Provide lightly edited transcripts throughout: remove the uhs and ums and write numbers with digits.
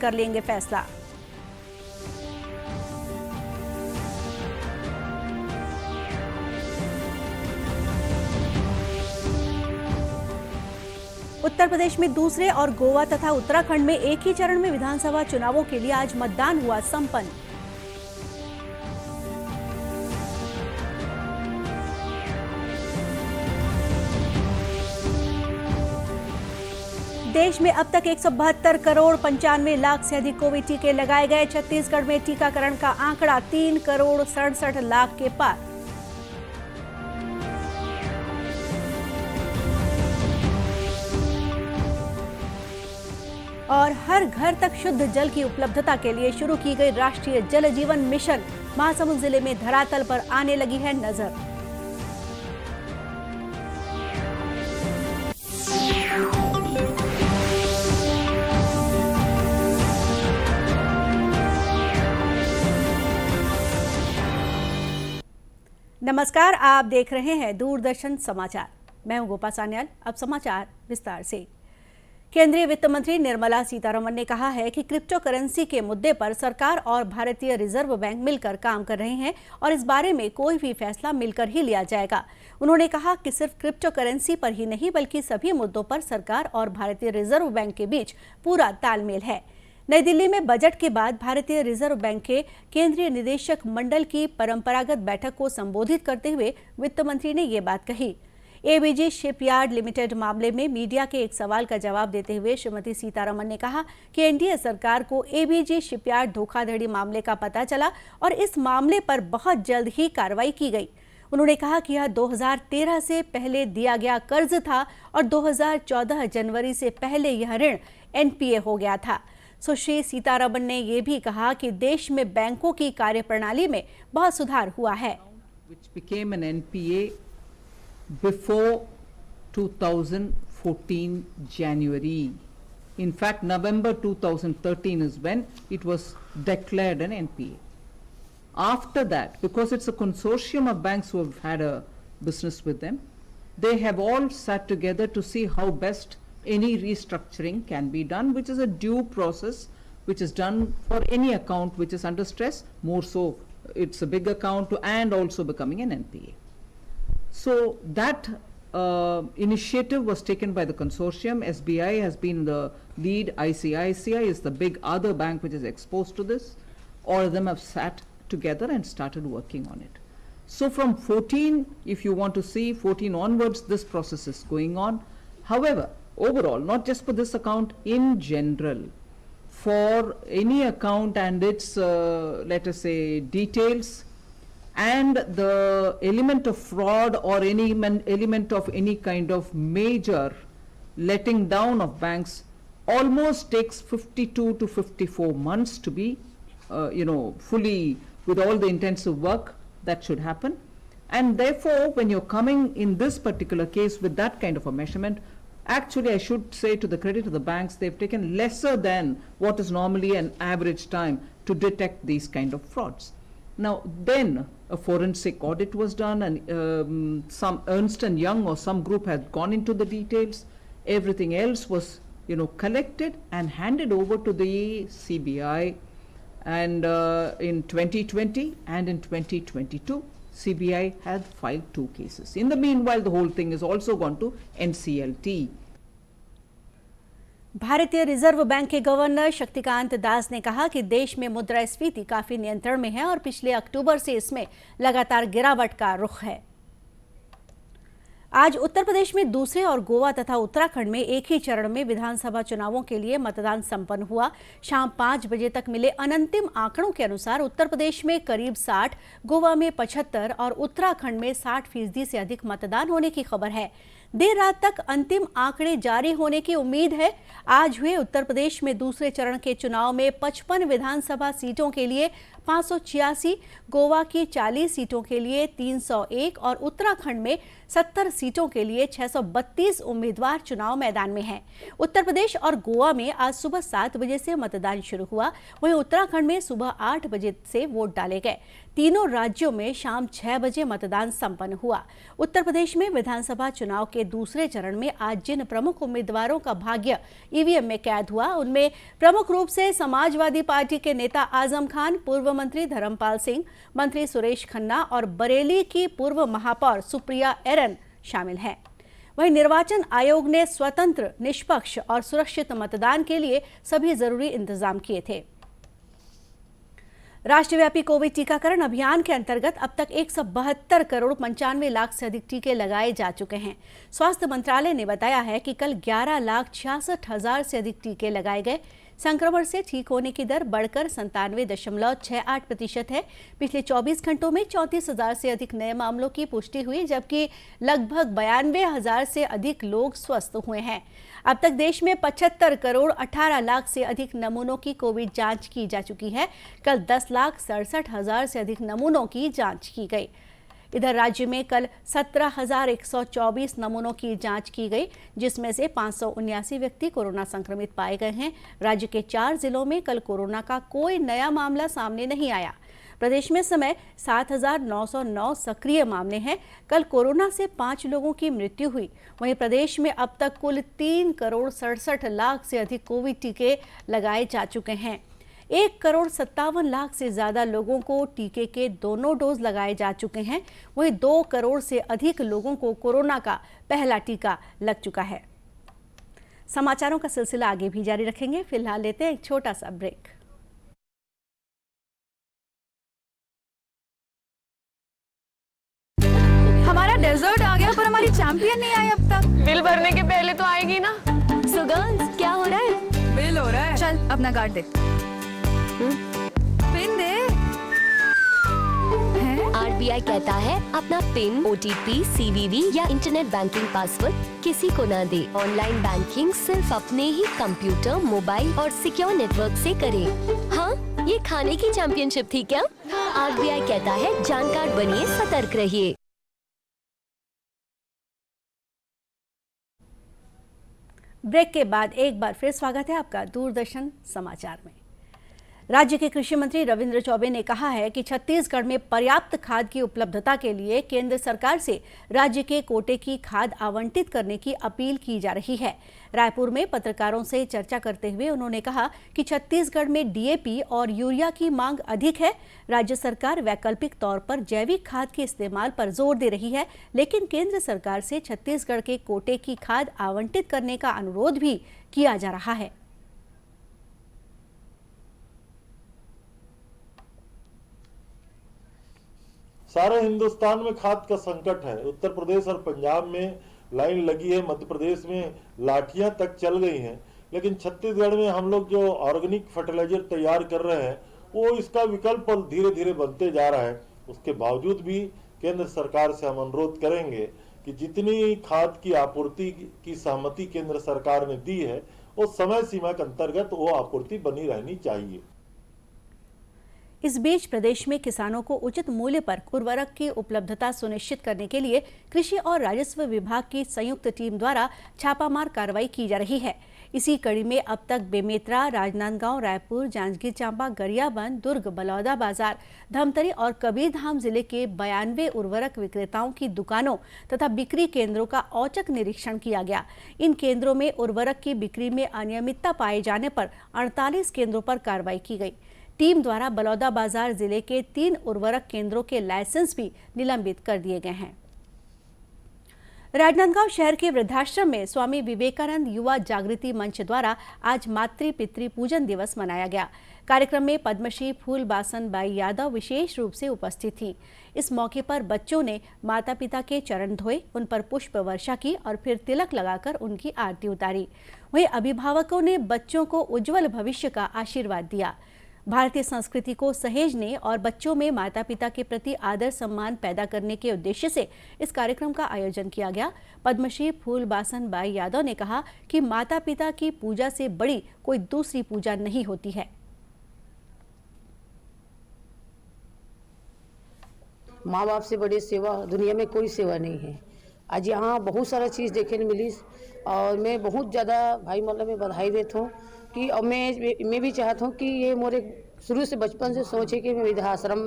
कर लेंगे फैसला। उत्तर प्रदेश में दूसरे और गोवा तथा उत्तराखंड में एक ही चरण में विधानसभा चुनावों के लिए आज मतदान हुआ संपन्न। देश में अब तक 172 करोड़ 95 लाख से अधिक कोविड टीके लगाए गए। छत्तीसगढ़ में टीकाकरण का आंकड़ा 3 करोड़ 67 लाख के पार। और हर घर तक शुद्ध जल की उपलब्धता के लिए शुरू की गई राष्ट्रीय जल जीवन मिशन महासमुंद जिले में धरातल पर आने लगी है नजर। नमस्कार, आप देख रहे हैं दूरदर्शन समाचार। मैं हूं गोपा सान्याल। अब समाचार विस्तार से। केंद्रीय वित्त मंत्री निर्मला सीतारमण ने कहा है कि क्रिप्टो करेंसी के मुद्दे पर सरकार और भारतीय रिजर्व बैंक मिलकर काम कर रहे हैं और इस बारे में कोई भी फैसला मिलकर ही लिया जाएगा। उन्होंने कहा कि सिर्फ क्रिप्टो करेंसी पर ही नहीं बल्कि सभी मुद्दों पर सरकार और भारतीय रिजर्व बैंक के बीच पूरा तालमेल है। नई दिल्ली में बजट के बाद भारतीय रिजर्व बैंक के केंद्रीय निदेशक मंडल की परंपरागत बैठक को संबोधित करते हुए वित्त मंत्री ने ये बात कही। एबीजी शिपयार्ड लिमिटेड मामले में मीडिया के एक सवाल का जवाब देते हुए श्रीमती सीतारमण ने कहा कि एनडीए सरकार को एबीजी शिपयार्ड धोखाधड़ी मामले का पता चला और इस मामले पर बहुत जल्द ही कार्रवाई की गई। उन्होंने कहा कि यह 2013 से पहले दिया गया कर्ज था और 2014 जनवरी से पहले यह ऋण एनपीए हो गया था। सुश्री सीतारमण ने यह भी कहा कि देश में बैंकों की कार्यप्रणाली में बहुत सुधार हुआ है। Before 2014 January. In fact, November 2013 is when it was declared an NPA. After that, because it's a consortium of banks who have had a business with them, they have all sat together to see how best any restructuring can be done, which is a due process, which is done for any account which is under stress, more so it's a big account and also becoming an NPA. So that initiative was taken by the consortium. SBI has been the lead. ICICI is the big other bank which is exposed to this. All of them have sat together and started working on it. So from 14, if you want to see 14 onwards, this process is going on. However, overall, not just for this account, in general, for any account and its, let us say, details, and the element of fraud or any element of any kind of major letting down of banks almost takes 52 to 54 months to be, fully with all the intensive work that should happen. And therefore, when you're coming in this particular case with that kind of a measurement, actually I should say to the credit of the banks, they've taken lesser than what is normally an average time to detect these kind of frauds. Now then a forensic audit was done and some Ernst & Young or some group had gone into the details. Everything else was collected and handed over to the CBI, and in 2020 and in 2022 CBI had filed 2 cases. In the meanwhile, the whole thing has also gone to NCLT. भारतीय reserve bank के governor Shaktikanta Das ने कहा कि देश में मुद्रास्फीति काफी नियंत्रण में है और पिछले अक्टूबर से इसमें लगातार गिरावट का रुख है। आज उत्तर प्रदेश में दूसरे और गोवा तथा उत्तराखंड में एक ही चरण में विधानसभा चुनावों के लिए मतदान संपन्न हुआ। शाम 5 बजे तक मिले अनंतिम आंकड़ों के अनुसार उत्तर प्रदेश में करीब 60, गोवा में 75 और उत्तराखंड में 60% से अधिक मतदान होने की खबर है। देर रात तक अंतिम आंकड़े जारी होने की उम्मीद है। आज हुए उत्तर प्रदेश में दूसरे चरण के चुनाव में 55 विधानसभा सीटों के लिए 586, गोवा की 40 सीटों के लिए 301 और उत्तराखंड में 70 सीटों के लिए 632 उम्मीदवार चुनाव मैदान में हैं। उत्तर प्रदेश और गोवा में आज सुबह 7 बजे से मतदान शुरू हुआ, वहीं उत्तराखंड में सुबह 8 बजे से वोट डाले गए। तीनों राज्यों में शाम 6 बजे मतदान संपन्न हुआ। उत्तर प्रदेश में विधानसभा चुनाव के दूसरे चरण में आज जिन प्रमुख उम्मीदवारों का भाग्य ईवीएम में कैद हुआ, उनमें प्रमुख रूप से समाजवादी पार्टी के नेता आजम खान, पूर्व मंत्री धर्मपाल सिंह, मंत्री सुरेश खन्ना और बरेली की पूर्व महापौर सुप्रिया एरन शामिल हैं। वहीं निर्वाचन आयोग ने स्वतंत्र, निष्पक्ष और सुरक्षित मतदान के लिए सभी जरूरी इंतजाम किए थे। राष्ट्रव्यापी कोविड टीकाकरण अभियान के अंतर्गत अब तक 172 करोड़ 95 लाख से अधिक टीके लगाए जा चुके हैं। स्वास्थ्य मंत्रालय ने बताया है कि कल 11,66,000 से अधिक टीके लगाए गए। संक्रमण से ठीक होने की दर बढ़कर 97.68% है। पिछले 24 घंटों में 34,000 से अधिक नए मामलों की पुष्टि हुई, जबकि लगभग 92,000 से अधिक लोग स्वस्थ हुए हैं। अब तक देश में 75 करोड़ 18 लाख से अधिक नमूनों की कोविड जांच की जा चुकी है। कल 10,67,000 से अधिक नमूनों की जांच की गई। इधर राज्य में कल 17,124 नमूनों की जांच की गई, जिसमें से 579 व्यक्ति कोरोना संक्रमित पाए गए हैं। राज्य के 4 जिलों में कल कोरोना का कोई नया मामला सामने नहीं आया। प्रदेश में इस समय 7,909 सक्रिय मामले हैं। कल कोरोना से 5 लोगों की मृत्यु हुई। वहीं प्रदेश में अब तक कुल 3 करोड़ 67 लाख से अधिक कोविड टीके लगाए जा चुके हैं। 1 करोड़ 57 लाख से ज्यादा लोगों को टीके के दोनों डोज लगाए जा चुके हैं। वहीं 2 करोड़ से अधिक लोगों को कोरोना का पहला टीका लग चुका है। समाचारों का सिलसिला आगे भी जारी रखेंगे। फिलहाल लेते हैं एक छोटा सा ब्रेक। हमारा डेजर्ट आ गया, पर हमारी चैंपियन नहीं आई अब तक। बिल भरने के पहले तो आएगी ना। सो गर्ल्स, क्या हो रहा है? बिल हो रहा है। चल अपना कार्ड दे। पिन दे। आरबीआई कहता है अपना पिन, ओटीपी, सीवीवी या इंटरनेट बैंकिंग पासवर्ड किसी को ना दे। ऑनलाइन बैंकिंग सिर्फ अपने ही कंप्यूटर, मोबाइल और सिक्योर नेटवर्क से करें। हाँ, ये खाने की चैंपियनशिप थी क्या? आरबीआई कहता है जानकार बनिए, सतर्क रहिए। ब्रेक के बाद एक बार फिर स्वागत है आपका दूरदर्शन समाचार में। राज्य के कृषि मंत्री रविंद्र चौबे ने कहा है कि छत्तीसगढ़ में पर्याप्त खाद की उपलब्धता के लिए केंद्र सरकार से राज्य के कोटे की खाद आवंटित करने की अपील की जा रही है। रायपुर में पत्रकारों से चर्चा करते हुए उन्होंने कहा कि छत्तीसगढ़ में डीएपी और यूरिया की मांग अधिक है। राज्य सरकार वैकल्पिक तौर पर जैविक खाद के इस्तेमाल पर जोर दे रही है, लेकिन केंद्र सरकार से छत्तीसगढ़ के कोटे की खाद आवंटित करने का अनुरोध भी किया जा रहा है। सारे हिंदुस्तान में खाद का संकट है। उत्तर प्रदेश और पंजाब में लाइन लगी है, मध्य प्रदेश में लाठियां तक चल गई हैं, लेकिन छत्तीसगढ़ में हम लोग जो ऑर्गेनिक फर्टिलाइजर तैयार कर रहे हैं वो इसका विकल्प धीरे धीरे बनते जा रहा है। उसके बावजूद भी केंद्र सरकार से हम अनुरोध करेंगे कि जितनी खाद की आपूर्ति की सहमति केंद्र सरकार ने दी है वो समय सीमा के अंतर्गत वो आपूर्ति बनी रहनी चाहिए। इस बीच प्रदेश में किसानों को उचित मूल्य पर उर्वरक की उपलब्धता सुनिश्चित करने के लिए कृषि और राजस्व विभाग की संयुक्त टीम द्वारा छापामार कार्रवाई की जा रही है। इसी कड़ी में अब तक बेमेतरा, राजनांदगांव, रायपुर, जांजगीर चांपा, गरियाबंद, दुर्ग, बलौदा बाजार, धमतरी और कबीरधाम जिले के 92 उर्वरक विक्रेताओं की दुकानों तथा बिक्री केंद्रों का औचक निरीक्षण किया गया। इन केंद्रों में उर्वरक की बिक्री में अनियमितता पाए जाने पर 48 केंद्रों पर कार्रवाई की गई। टीम द्वारा बलौदा बाजार जिले के 3 उर्वरक केंद्रों के लाइसेंस भी निलंबित कर दिए गए हैं। राजनांदगांव शहर के वृद्धाश्रम में स्वामी विवेकानंद युवा जागृति मंच द्वारा आज मातृ पितृ पूजन दिवस मनाया गया। कार्यक्रम में पद्मश्री फूलबासन बाई यादव विशेष रूप से उपस्थित थीं। इस मौके पर बच्चों ने माता पिता के चरण धोए, उन पर पुष्प वर्षा की और फिर तिलक लगाकर उनकी आरती उतारी। वहीं अभिभावकों ने बच्चों को उज्जवल भविष्य का आशीर्वाद दिया। भारतीय संस्कृति को सहेजने और बच्चों में माता पिता के प्रति आदर सम्मान पैदा करने के उद्देश्य से इस कार्यक्रम का आयोजन किया गया। पद्मश्री फूलबासन बाई यादव ने कहा कि माता पिता की पूजा से बड़ी कोई दूसरी पूजा नहीं होती है। माँ बाप से बड़ी सेवा दुनिया में कोई सेवा नहीं है। आज यहाँ बहुत सारा चीज़ देखने मिली और मैं बहुत ज़्यादा भाई मल्ला में बधाई देता हूँ कि और मैं भी चाहता हूँ कि ये मोरे शुरू से बचपन से सोच है कि मैं वृद्धाश्रम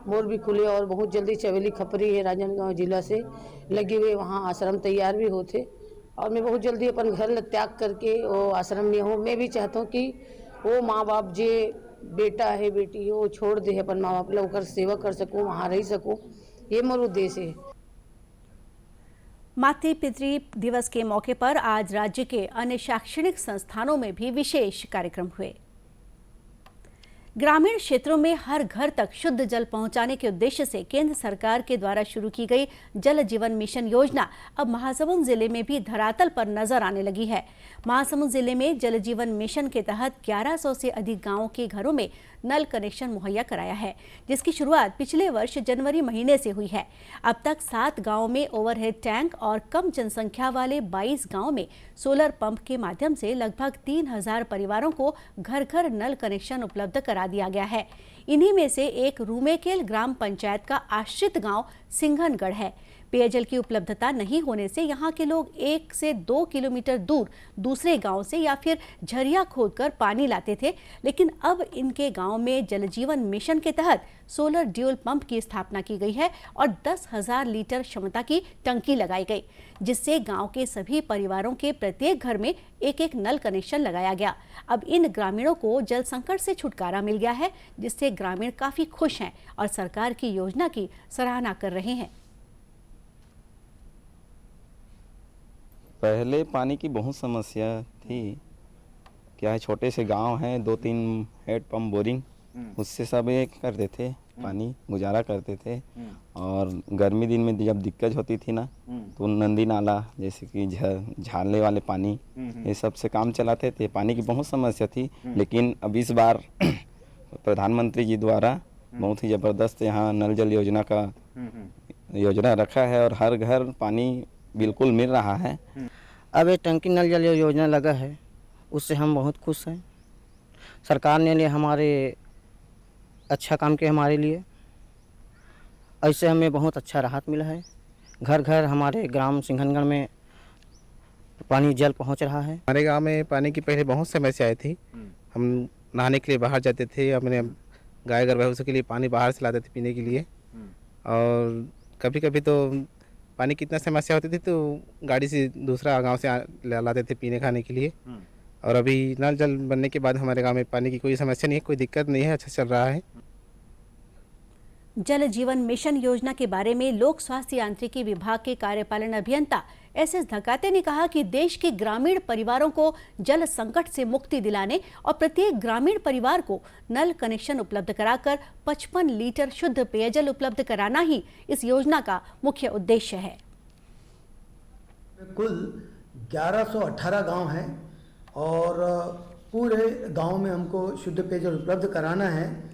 मोर भी खुले और बहुत जल्दी चवेली खपरी है राजनांदगांव जिला से लगे हुए वहाँ आश्रम तैयार भी होते और मैं बहुत जल्दी अपन घर त्याग करके वो आश्रम में हूँ। मैं भी चाहता हूँ कि वो माँ बाप जे बेटा है बेटी है वो छोड़ दे अपन माँ बाप लोग सेवा कर सकूँ, वहाँ रह सकूँ, ये मोर उद्देश्य है। मातृ पितृ दिवस के मौके पर आज राज्य के अन्य शैक्षणिक संस्थानों में भी विशेष कार्यक्रम हुए। ग्रामीण क्षेत्रों में हर घर तक शुद्ध जल पहुंचाने के उद्देश्य से केंद्र सरकार के द्वारा शुरू की गई जल जीवन मिशन योजना अब महासमुंद जिले में भी धरातल पर नजर आने लगी है। महासमुंद जिले में जल जीवन मिशन के तहत 1100 से अधिक गांवों के घरों में नल कनेक्शन मुहैया कराया है, जिसकी शुरुआत पिछले वर्ष जनवरी महीने से हुई है। अब तक 7 गांवों में ओवरहेड टैंक और कम जनसंख्या वाले 22 गांवों में सोलर पंप के माध्यम से लगभग 3000 परिवारों को घर घर नल कनेक्शन उपलब्ध करा दिया गया है। इन्हीं में से एक रूमेकेल ग्राम पंचायत का आश्रित गांव सिंघनगढ़ है। पेयजल की उपलब्धता नहीं होने से यहाँ के लोग 1 से 2 किलोमीटर दूर दूसरे गांव से या फिर झरिया खोदकर पानी लाते थे, लेकिन अब इनके गांव में जल जीवन मिशन के तहत सोलर ड्यूल पंप की स्थापना की गई है और 10,000 लीटर क्षमता की टंकी लगाई गई, जिससे गांव के सभी परिवारों के प्रत्येक घर में एक नल कनेक्शन लगाया गया। अब इन ग्रामीणों को जल संकट से छुटकारा मिल गया है, जिससे ग्रामीण काफी खुश हैं और सरकार की योजना की सराहना कर रहे हैं। पहले पानी की बहुत समस्या थी। क्या है, छोटे से गांव हैं, 2-3 हेड पंप बोरिंग, उससे सब ये करते थे, पानी गुजारा करते थे। और गर्मी दिन में जब दिक्कत होती थी ना, तो नंदी नाला जैसे कि झाड़ने वाले पानी, ये सब से काम चलाते थे। पानी की बहुत समस्या थी, लेकिन अब इस बार प्रधानमंत्री जी द्वारा बहुत ही ज़बरदस्त यहाँ नल जल योजना का योजना रखा है और हर घर पानी बिल्कुल मिल रहा है। अब ये टंकी नल जल योजना लगा है, उससे हम बहुत खुश हैं। सरकार ने हमारे अच्छा काम किया हमारे लिए, ऐसे हमें बहुत अच्छा राहत मिला है। घर घर हमारे ग्राम सिंघनगढ़ में पानी जल पहुंच रहा है। हमारे गांव में पानी की पहले बहुत समस्याएं थी। हम नहाने के लिए बाहर जाते थे, अपने गाय भैंसों के लिए पानी बाहर से लाते थे पीने के लिए। और कभी कभी तो पानी की इतना समस्या होती थी तो गाड़ी से दूसरा गांव से लाते थे पीने खाने के लिए। और अभी नल जल बनने के बाद हमारे गांव में पानी की कोई समस्या नहीं है, कोई दिक्कत नहीं है, अच्छा चल रहा है। जल जीवन मिशन योजना के बारे में लोक स्वास्थ्य यांत्रिकी विभाग के कार्यपालन अभियंता एस.एस. धकाते ने कहा कि देश के ग्रामीण परिवारों को जल संकट से मुक्ति दिलाने और प्रत्येक ग्रामीण परिवार को नल कनेक्शन उपलब्ध कराकर 55 लीटर शुद्ध पेयजल उपलब्ध कराना ही इस योजना का मुख्य उद्देश्य है। कुल 1118 गांव हैं और पूरे गांव में हमको शुद्ध पेयजल उपलब्ध कराना है,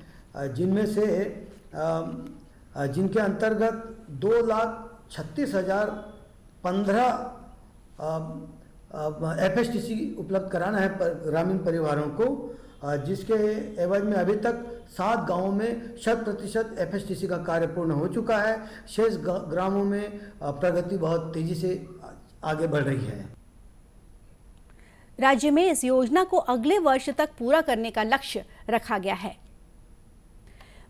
जिनमें से जिनके अंतर्गत 2,36,015 FSTC उपलब्ध कराना है ग्रामीण परिवारों को, जिसके एवज में अभी तक 7 गांवों में 100% FSTC का कार्य पूर्ण हो चुका है। शेष ग्रामों में प्रगति बहुत तेजी से आगे बढ़ रही है। राज्य में इस योजना को अगले वर्ष तक पूरा करने का लक्ष्य रखा गया है।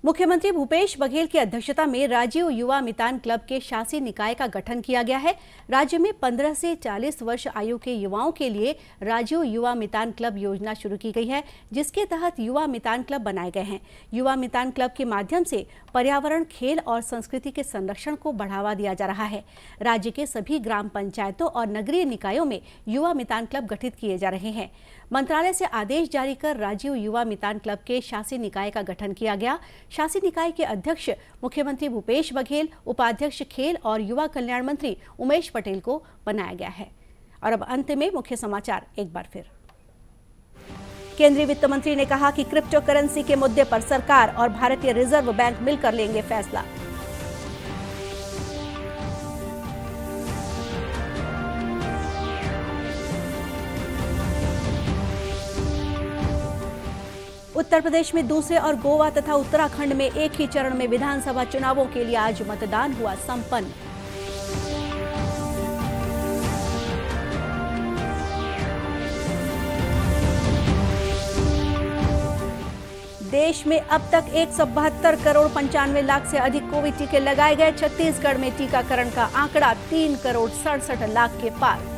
मुख्यमंत्री भूपेश बघेल की अध्यक्षता में राजीव युवा मितान क्लब के शासी निकाय का गठन किया गया है। राज्य में 15 से 40 वर्ष आयु के युवाओं के लिए राजीव युवा मितान क्लब योजना शुरू की गई है, जिसके तहत युवा मितान क्लब बनाए गए हैं। युवा मितान क्लब के माध्यम से पर्यावरण, खेल और संस्कृति के संरक्षण को बढ़ावा दिया जा रहा है। राज्य के सभी ग्राम पंचायतों और नगरीय निकायों में युवा मितान क्लब गठित किए जा रहे हैं। मंत्रालय से आदेश जारी कर राजीव युवा मितान क्लब के शासी निकाय का गठन किया गया। शासी निकाय के अध्यक्ष मुख्यमंत्री भूपेश बघेल, उपाध्यक्ष खेल और युवा कल्याण मंत्री उमेश पटेल को बनाया गया है। और अब अंत में मुख्य समाचार एक बार फिर। केंद्रीय वित्त मंत्री ने कहा कि क्रिप्टो करेंसी के मुद्दे पर सरकार और भारतीय रिजर्व बैंक मिलकर लेंगे फैसला। उत्तर प्रदेश में दूसरे और गोवा तथा उत्तराखंड में एक ही चरण में विधानसभा चुनावों के लिए आज मतदान हुआ संपन्न। देश में अब तक 172 करोड़ 95 लाख से अधिक कोविड टीके लगाए गए। छत्तीसगढ़ में टीकाकरण का आंकड़ा 3 करोड़ 67 लाख के पार।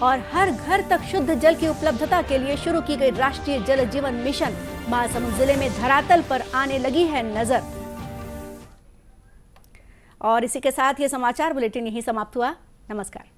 और हर घर तक शुद्ध जल की उपलब्धता के लिए शुरू की गई राष्ट्रीय जल जीवन मिशन महासमुंद जिले में धरातल पर आने लगी है नजर। और इसी के साथ ये समाचार बुलेटिन यहीं समाप्त हुआ। नमस्कार।